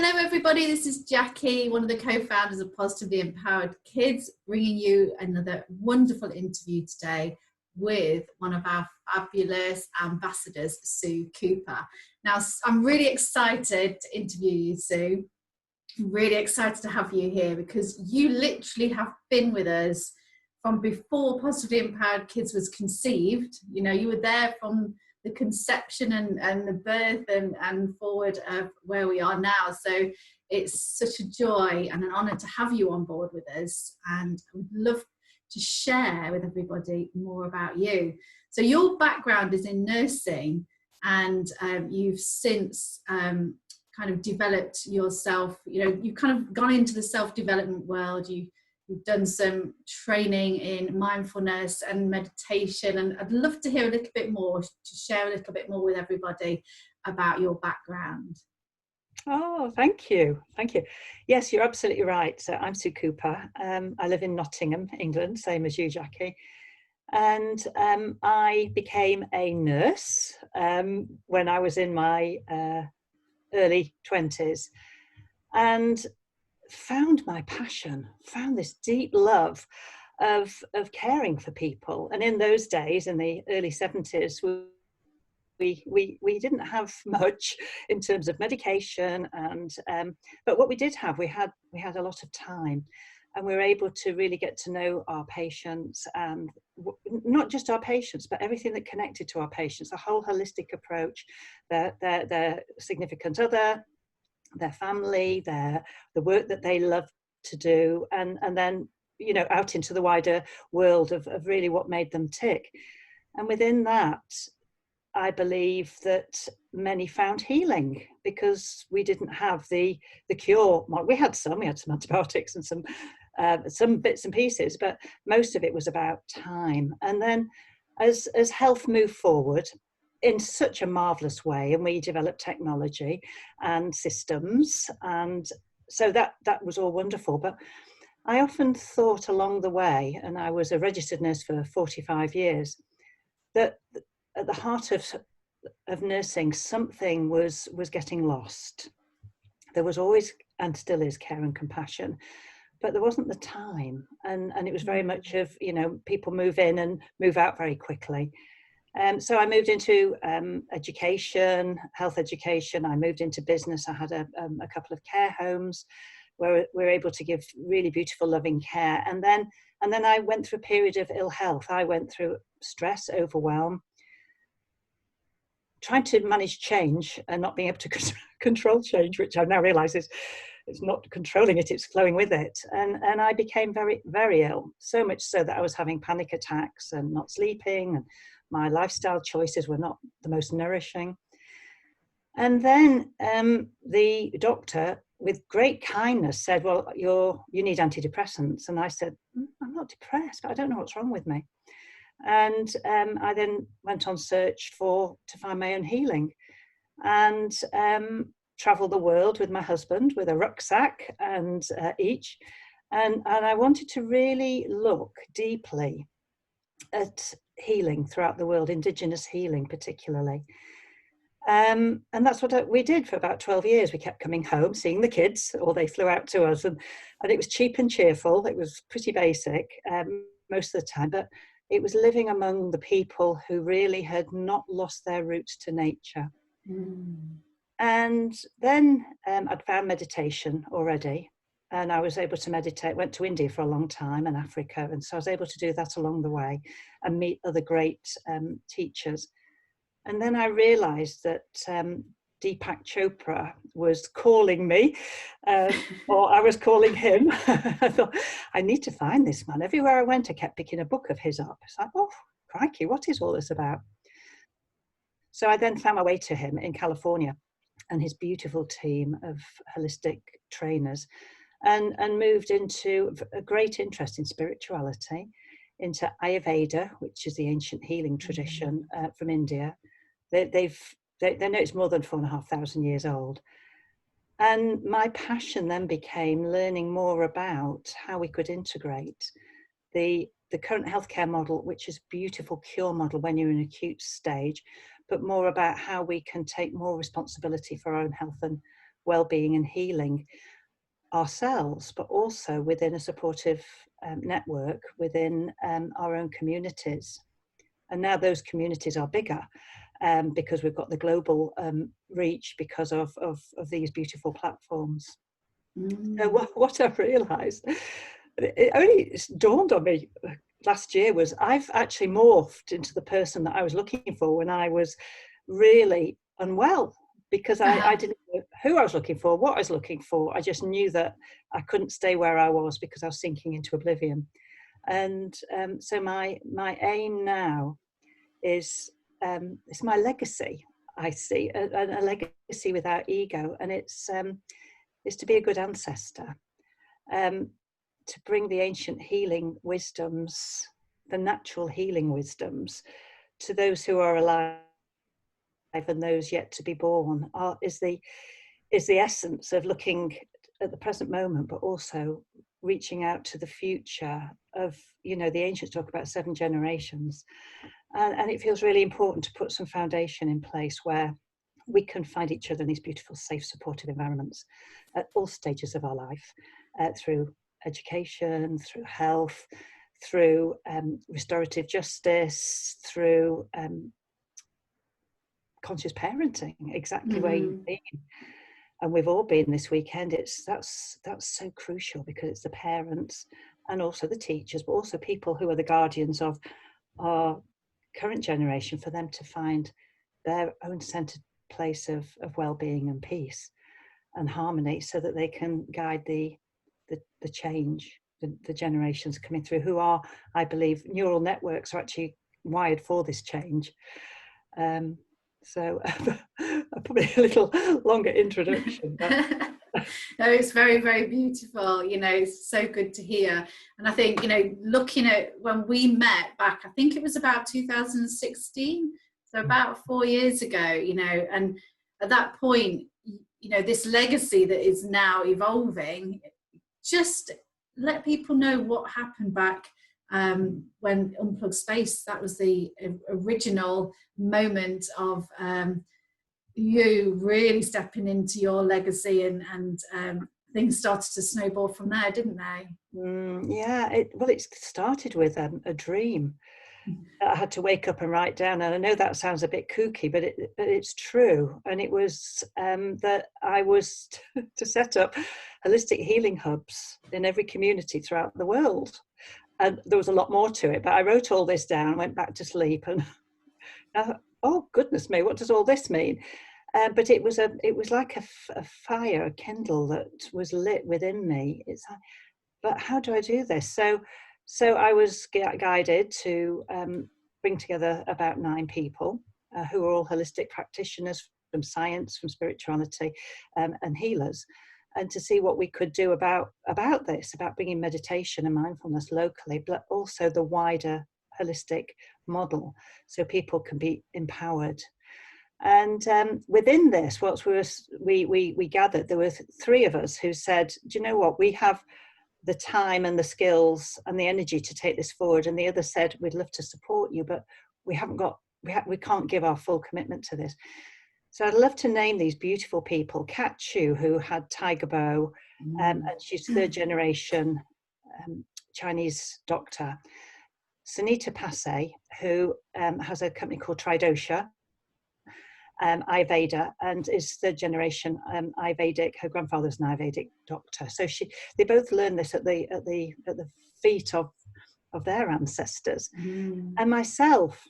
Hello everybody, this is Jackie, one of the co-founders of Positively Empowered Kids, bringing you another wonderful interview today with one of our fabulous ambassadors, Sue Cooper. Now, I'm really excited to interview you, Sue. I'm really excited to have you here because you literally have been with us from before Positively Empowered Kids was conceived. You know, you were there from the conception and the birth and forward of where we are now. So it's such a joy and an honor to have you on board with us, and I would love to share with everybody more about you. So your background is in nursing, and you've since kind of developed yourself. You know, you've kind of gone into the self-development world. You've done some training in mindfulness and meditation, and I'd love to hear a little bit more, to share a little bit more with everybody about your background. Oh, thank you. Thank you. Yes, you're absolutely right. So I'm Sue Cooper. I live in Nottingham, England, same as you, Jackie. And I became a nurse when I was in my early 20s. And found my passion, found this deep love of caring for people. And in those days, in the early 70s, we didn't have much in terms of medication, and but what we did have, we had a lot of time, and we were able to really get to know our patients, and not just our patients, but everything that connected to our patients, a whole holistic approach, their significant other, their family, the work that they love to do, and then, you know, out into the wider world of really what made them tick. And within that, I believe that many found healing, because we didn't have the cure. We had some antibiotics and some bits and pieces, but most of it was about time. And then as health moved forward in such a marvelous way, and we developed technology and systems, and so that was all wonderful. But I often thought along the way, and I was a registered nurse for 45 years, that at the heart of nursing, something was getting lost. There was always, and still is, care and compassion, but there wasn't the time, and it was very much of, you know, people move in and move out very quickly. So I moved into education, health education. I moved into business. I had a couple of care homes where we were able to give really beautiful, loving care. And then I went through a period of ill health. I went through stress, overwhelm, trying to manage change and not being able to control change, which I now realise is it's not controlling it, it's flowing with it. And I became very, very ill, so much so that I was having panic attacks and not sleeping, and my lifestyle choices were not the most nourishing. And then the doctor, with great kindness, said, well, you need antidepressants. And I said, I'm not depressed, but I don't know what's wrong with me. And I then went on search to find my own healing, and travelled the world with my husband with a rucksack and each. And I wanted to really look deeply at healing throughout the world, indigenous healing particularly. And that's what we did for about 12 years. We kept coming home, seeing the kids, or they flew out to us, and it was cheap and cheerful. It was pretty basic most of the time, but it was living among the people who really had not lost their roots to nature. And then I'd found meditation already, and I was able to meditate, went to India for a long time and Africa. And so I was able to do that along the way and meet other great teachers. And then I realized that Deepak Chopra was calling me, or I was calling him. I thought, I need to find this man. Everywhere I went, I kept picking a book of his up. It's like, oh, crikey, what is all this about? So I then found my way to him in California and his beautiful team of holistic trainers, and moved into a great interest in spirituality, into Ayurveda, which is the ancient healing tradition from India. They know it's more than 4,500 years old. And my passion then became learning more about how we could integrate the current healthcare model, which is a beautiful cure model when you're in an acute stage, but more about how we can take more responsibility for our own health and well-being and healing ourselves, but also within a supportive network within our own communities. And now those communities are bigger because we've got the global reach because of these beautiful platforms. So what I've realised, it only dawned on me last year, was I've actually morphed into the person that I was looking for when I was really unwell, because I didn't know who I was looking for, what I was looking for. I just knew that I couldn't stay where I was because I was sinking into oblivion. And so my aim now is it's my legacy. I see a legacy without ego, and it's to be a good ancestor, to bring the ancient healing wisdoms, the natural healing wisdoms, to those who are alive and those yet to be born. Is the essence of looking at the present moment, but also reaching out to the future of, the ancients talk about 7 generations. And it feels really important to put some foundation in place where we can find each other in these beautiful, safe, supportive environments at all stages of our life, through education, through health, through restorative justice, through conscious parenting, exactly where you've been. And we've all been this weekend. That's so crucial, because it's the parents and also the teachers, but also people who are the guardians of our current generation, for them to find their own centered place of well-being and peace and harmony, so that they can guide the change, the generations coming through, who are, I believe, neural networks are actually wired for this change. So probably a little longer introduction. But No, it's very, very beautiful. It's so good to hear. And I think, looking at when we met back, I think it was about 2016, so about 4 years ago, and at that point, this legacy that is now evolving, just let people know what happened back when Unplugged Space, that was the original moment of you really stepping into your legacy, and things started to snowball from there, didn't they? Yeah, it started with a dream that I had to wake up and write down, and I know that sounds a bit kooky, but it's true. And it was that I was to set up holistic healing hubs in every community throughout the world. And there was a lot more to it, but I wrote all this down, went back to sleep, and I thought, oh goodness me, what does all this mean? But it was like a fire, a candle that was lit within me. It's like, but how do I do this? So I was guided to bring together about 9 people who are all holistic practitioners from science, from spirituality, and healers, and to see what we could do about this, about bringing meditation and mindfulness locally, but also the wider holistic model, so people can be empowered. And within this, what we gathered, there were 3 of us who said, do you know what, we have the time and the skills and the energy to take this forward. And the other said, we'd love to support you, but we can't give our full commitment to this. So I'd love to name these beautiful people. Kat Chu, who had tiger bow, and she's 3rd generation Chinese doctor. Sunita Pasay, who has a company called Tridosha, Ayurveda, and is 3rd generation Ayurvedic. Her grandfather's an Ayurvedic doctor. So they both learned this at the feet of their ancestors, and myself.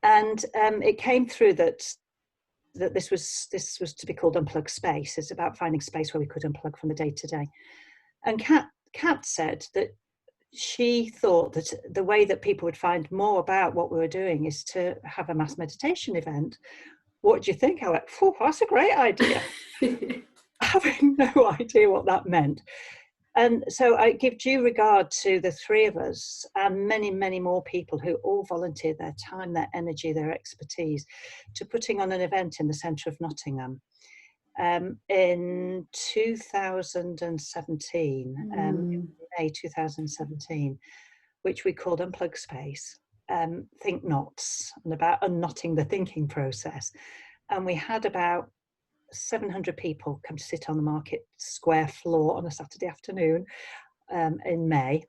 And it came through that this was to be called Unplugged Space. It's about finding space where we could unplug from the day to day. And Kat said that she thought that the way that people would find more about what we were doing is to have a mass meditation event. What do you think? I went, that's a great idea. Having no idea what that meant. And so I give due regard to the 3 of us and many, many more people who all volunteered their time, their energy, their expertise to putting on an event in the centre of Nottingham in 2017, in May 2017, which we called Unplugged Space, Think Knots, and about unknotting the thinking process. And we had about 700 people come to sit on the market square floor on a Saturday afternoon in May.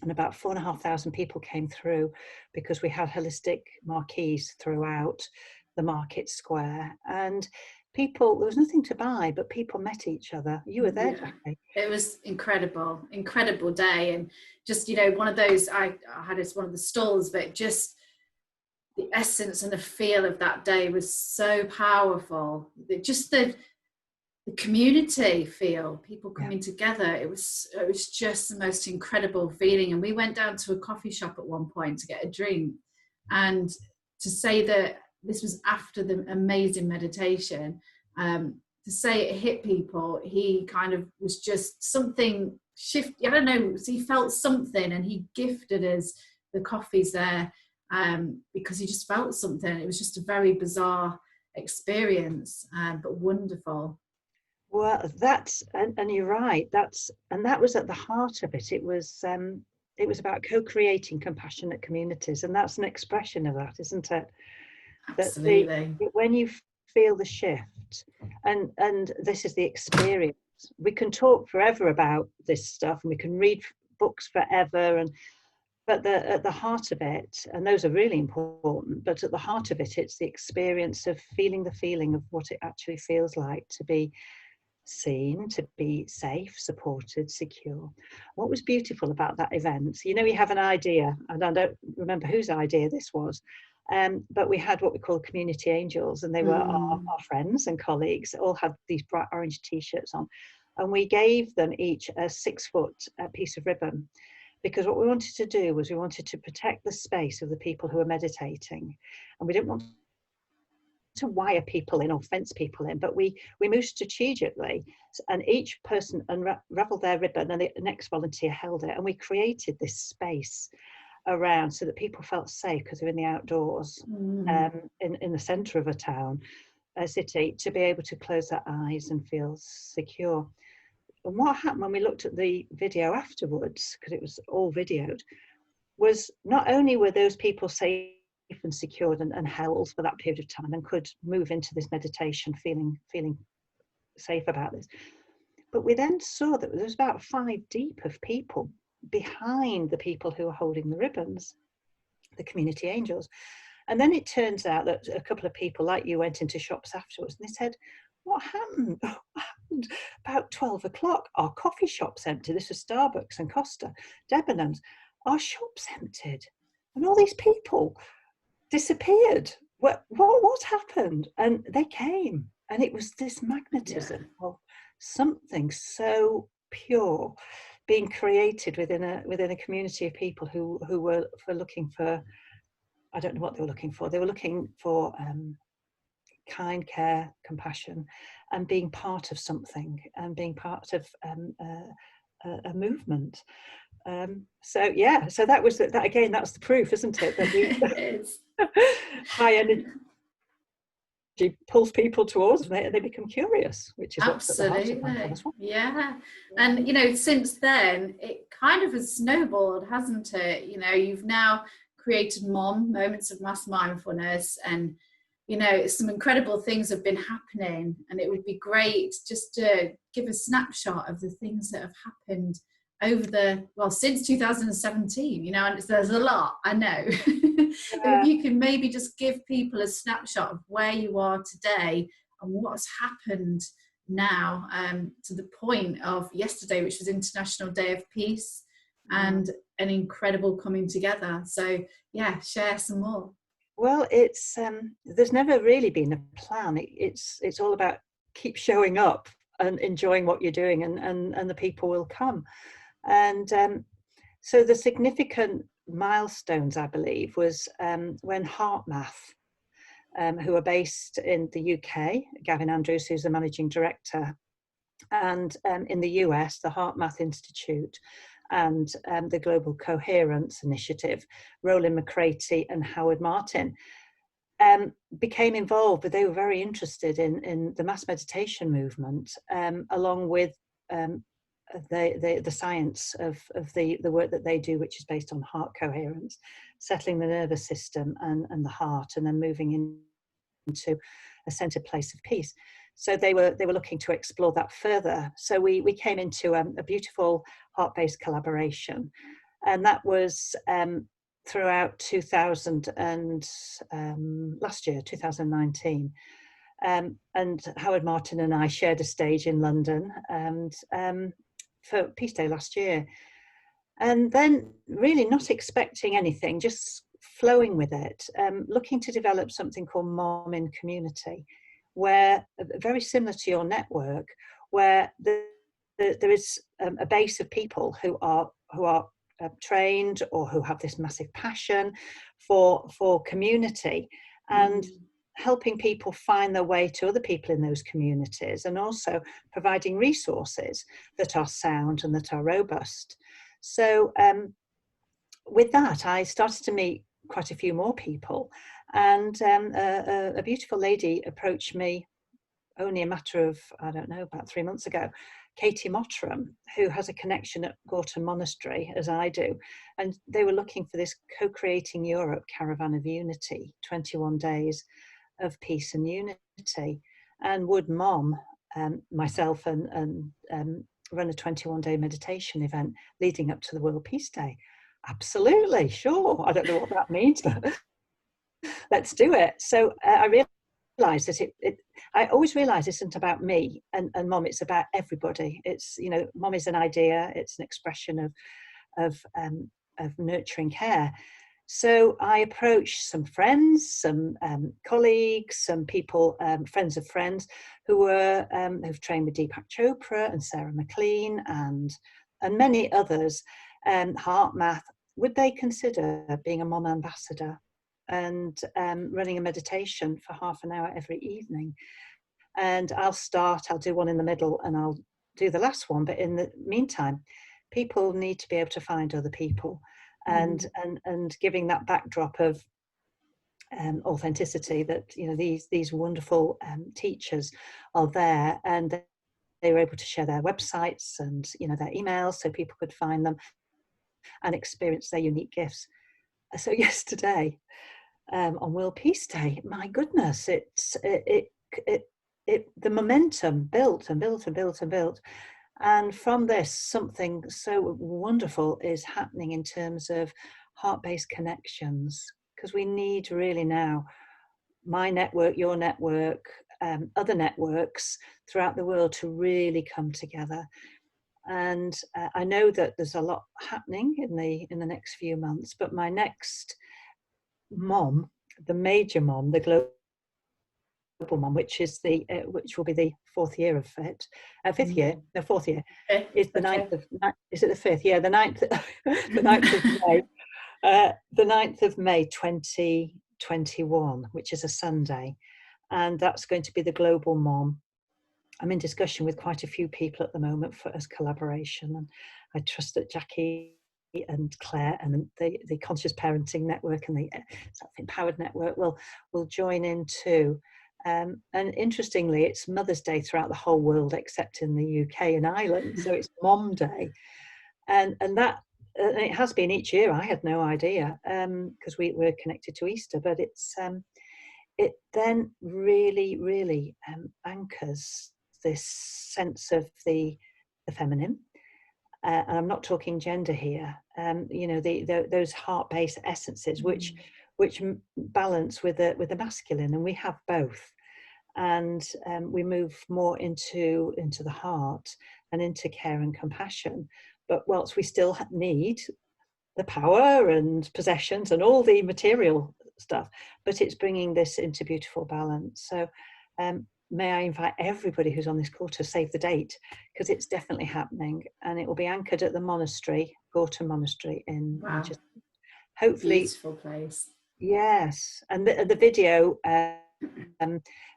And about 4,500 people came through because we had holistic marquees throughout the market square. And people, there was nothing to buy, but people met each other. You were there, Jackie. It was incredible day. And just, you know, one of those, I had as one of the stalls, but just the essence and the feel of that day was so powerful. Just the community feel, people coming together, it was just the most incredible feeling. And we went down to a coffee shop at one point to get a drink, and to say that this was after the amazing meditation, to say it hit people, he kind of was just something shift, I don't know, he felt something, and he gifted us the coffees there, because he just felt something. It was just a very bizarre experience, but wonderful. Well, that's, and you're right, that was at the heart of it. It was about co-creating compassionate communities, and that's an expression of that, isn't it? Absolutely. That when you feel the shift, and this is the experience. We can talk forever about this stuff, and we can read books forever, but at the heart of it, and those are really important, but at the heart of it, it's the experience of feeling the feeling of what it actually feels like to be seen, to be safe, supported, secure. What was beautiful about that event, you know, we have an idea, and I don't remember whose idea this was, but we had what we call community angels, and they were our friends and colleagues, all had these bright orange t-shirts on, and we gave them each a 6-foot piece of ribbon, because what we wanted to do was we wanted to protect the space of the people who were meditating, and we didn't want to wire people in or fence people in, but we moved strategically, and each person unraveled their ribbon, and the next volunteer held it, and we created this space around so that people felt safe because they're in the outdoors, in the centre of a city, to be able to close their eyes and feel secure. And what happened when we looked at the video afterwards, because it was all videoed, was not only were those people safe and secured and held for that period of time and could move into this meditation feeling safe about this, but we then saw that there was about 5 deep of people behind the people who were holding the ribbons, the community angels. And then it turns out that a couple of people like you went into shops afterwards, and they said, what happened? About 12 o'clock, our coffee shop's empty. This was Starbucks and Costa, Debenhams. Our shop's emptied, and all these people disappeared. What happened? And they came, and it was this magnetism of something so pure being created within a community of people who were looking for, I don't know what they were looking for. They were looking for kind care, compassion, and being part of something, and being part of a movement. So that was that again. That's the proof, isn't it? That It is. high energy pulls people towards them, and they become curious, which is absolutely what's at the heart of Mindfulness. yeah. And you know, since then it kind of has snowballed, hasn't it? You know, you've now created MOMM, Moments of Mass Mindfulness, and you know, some incredible things have been happening, and it would be great just to give a snapshot of the things that have happened over since 2017, you know, and there's a lot, I know. If you can maybe just give people a snapshot of where you are today and what's happened now, to the point of yesterday, which was International Day of Peace, and an incredible coming together. So yeah, share some more. Well, it's there's never really been a plan. It's all about keep showing up and enjoying what you're doing, and the people will come. And so the significant milestones, I believe, was when HeartMath, who are based in the UK, Gavin Andrews, who's the managing director, and in the US, the HeartMath Institute, and the Global Coherence Initiative, Roland McCratey and Howard Martin, became involved, but they were very interested in the mass meditation movement, along with the science of the work that they do, which is based on heart coherence, settling the nervous system and the heart, and then moving into a centered place of peace. So they were looking to explore that further. So we came into a beautiful heart-based collaboration, and that was throughout 2000 and last year, 2019. And Howard Martin and I shared a stage in London and for Peace Day last year. And then really not expecting anything, just flowing with it, looking to develop something called MOMM in Community, where, very similar to your network, where there is a base of people who are trained or who have this massive passion for community and helping people find their way to other people in those communities, and also providing resources that are sound and that are robust. So with that, I started to meet quite a few more people, and a beautiful lady approached me only a matter of, I don't know, about 3 months ago, Katie Mottram, who has a connection at Gorton Monastery, as I do, and they were looking for this Co-Creating Europe Caravan of Unity, 21 days of peace and unity, and would MOMM, myself and run a 21-day meditation event leading up to the World Peace Day. Absolutely, sure. I don't know what that means, but let's do it. So I realised that I always realise this isn't about me and MOMM, it's about everybody. It's, you know, MOMM is an idea, it's an expression of nurturing care. So I approached some friends, some colleagues, some people, friends of friends who were who've trained with Deepak Chopra and Sarah McLean and many others, Heart Math. Would they consider being a MOMM ambassador and running a meditation for half an hour every evening? And I'll do one in the middle and I'll do the last one. But in the meantime, people need to be able to find other people. And giving that backdrop of authenticity, that, you know, these wonderful teachers are there, and they were able to share their websites and, you know, their emails so people could find them and experience their unique gifts. So yesterday, on World Peace Day, my goodness, the momentum built and built and built and built. And from this, something so wonderful is happening in terms of heart-based connections, because we need really now, my network, your network, other networks throughout the world to really come together. And I know that there's a lot happening in the next few months, but my next MOMM, the major MOMM, the global MOMM, which will be the fourth year of it, fourth year, is the 9th of, is it the 5th? Yeah, the 9th, the 9th of May, the 9th of May 2021, which is a Sunday, and that's going to be the global MOMM. I'm in discussion with quite a few people at the moment as collaboration, and I trust that Jackie and Claire and the Conscious Parenting Network and the Self-Empowered Network will join in too. And interestingly, it's Mother's Day throughout the whole world except in the UK and Ireland, so it's Mom Day, and that it has been each year. I had no idea because we're connected to Easter, but it then really anchors this sense of the feminine. And I'm not talking gender here. You know, those heart-based essences, which balance with the masculine, and we have both. And we move more into the heart and into care and compassion. But whilst we still need the power and possessions and all the material stuff, but it's bringing this into beautiful balance. So may I invite everybody who's on this call to save the date, because it's definitely happening, and it will be anchored at the monastery, Gorton Monastery in Manchester. Hopefully, beautiful place. Yes, and the video,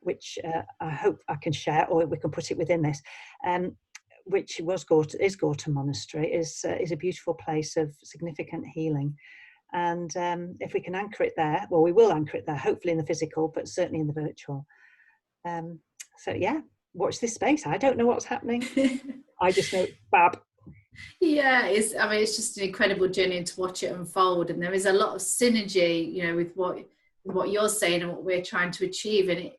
which I hope I can share, or we can put it within this, which is Gorton Monastery, is a beautiful place of significant healing. And if we can anchor it there, well, we will anchor it there, hopefully in the physical, but certainly in the virtual. So yeah, watch this space. I don't know what's happening. I just know it's fab. Yeah, it's just an incredible journey to watch it unfold, and there is a lot of synergy, you know, with what you're saying and what we're trying to achieve. And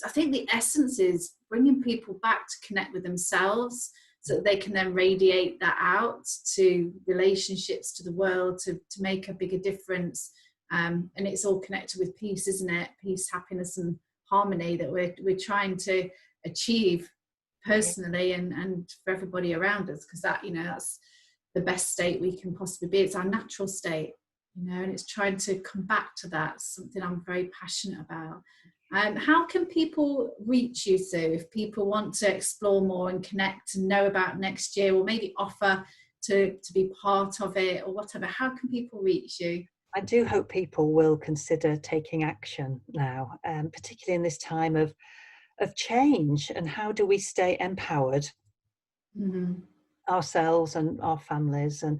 I think the essence is bringing people back to connect with themselves, so that they can then radiate that out to relationships, to the world, to make a bigger difference. And it's all connected with peace, isn't it? Peace, happiness and harmony that we're trying to achieve personally and for everybody around us, because that, that's the best state we can possibly be. It's our natural state, and it's trying to come back to that. Something I'm very passionate about. How can people reach you, Sue, if people want to explore more and connect and know about next year, or maybe offer to be part of it or whatever? How can people reach you? I do hope people will consider taking action now, particularly in this time of change. And how do we stay empowered ourselves and our families? And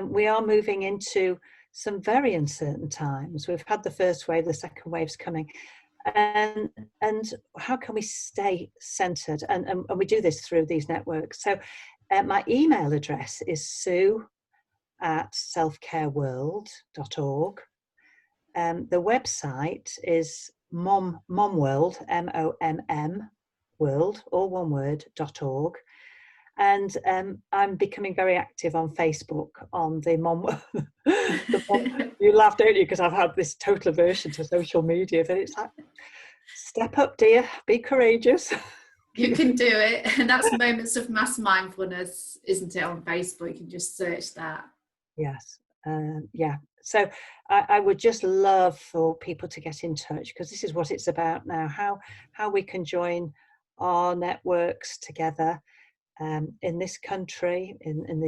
we are moving into some very uncertain times. We've had the first wave, the second wave's coming. And how can we stay centered? And we do this through these networks. So my email address is sue@selfcareworld.org. The website is mommworld, MOMM world, all one word, .org. And I'm becoming very active on Facebook on the Mom. You laugh, don't you? Because I've had this total aversion to social media. But it's like, step up, dear. Be courageous. You can do it. And that's Moments of Mass Mindfulness, isn't it, on Facebook? You can just search that. Yes. Yeah. So I would just love for people to get in touch, because this is what it's about now. How we can join our networks together. In this country, in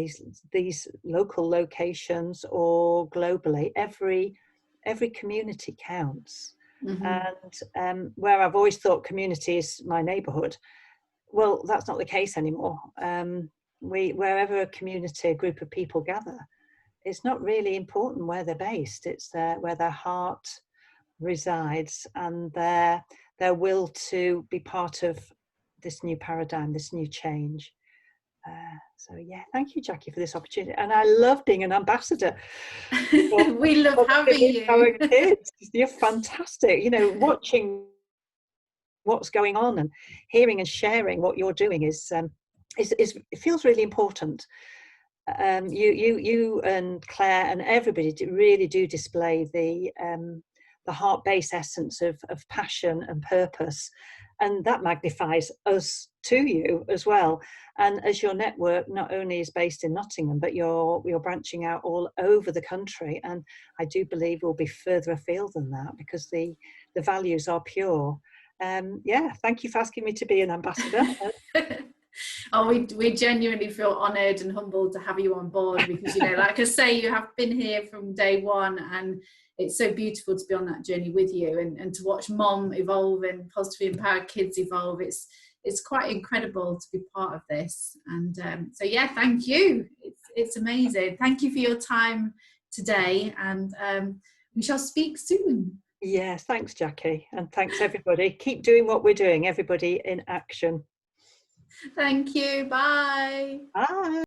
these local locations, or globally, every community counts. And where I've always thought community is my neighbourhood, well, that's not the case anymore. Wherever a community, a group of people gather, it's not really important where they're based. It's where their heart resides, and their will to be part of this new paradigm, this new change. So yeah, thank you, Jackie, for this opportunity. And I love being an ambassador. We love having you. Our kids, you're fantastic. Watching what's going on and hearing and sharing what you're doing is it feels really important. You and Claire and everybody really do display the heart-based essence of passion and purpose, and that magnifies us to you as well. And as your network not only is based in Nottingham, but you're branching out all over the country, and I do believe we'll be further afield than that, because the values are pure. Yeah, thank you for asking me to be an ambassador. Oh, we genuinely feel honoured and humbled to have you on board, because like I say, you have been here from day one, and it's so beautiful to be on that journey with you, and to watch Mom evolve and positively empowered kids evolve. It's quite incredible to be part of this. And so yeah, thank you. It's amazing. Thank you for your time today, and we shall speak soon. Yes, thanks, Jackie, and thanks everybody. Keep doing what we're doing, everybody in action. Thank you. Bye. Bye.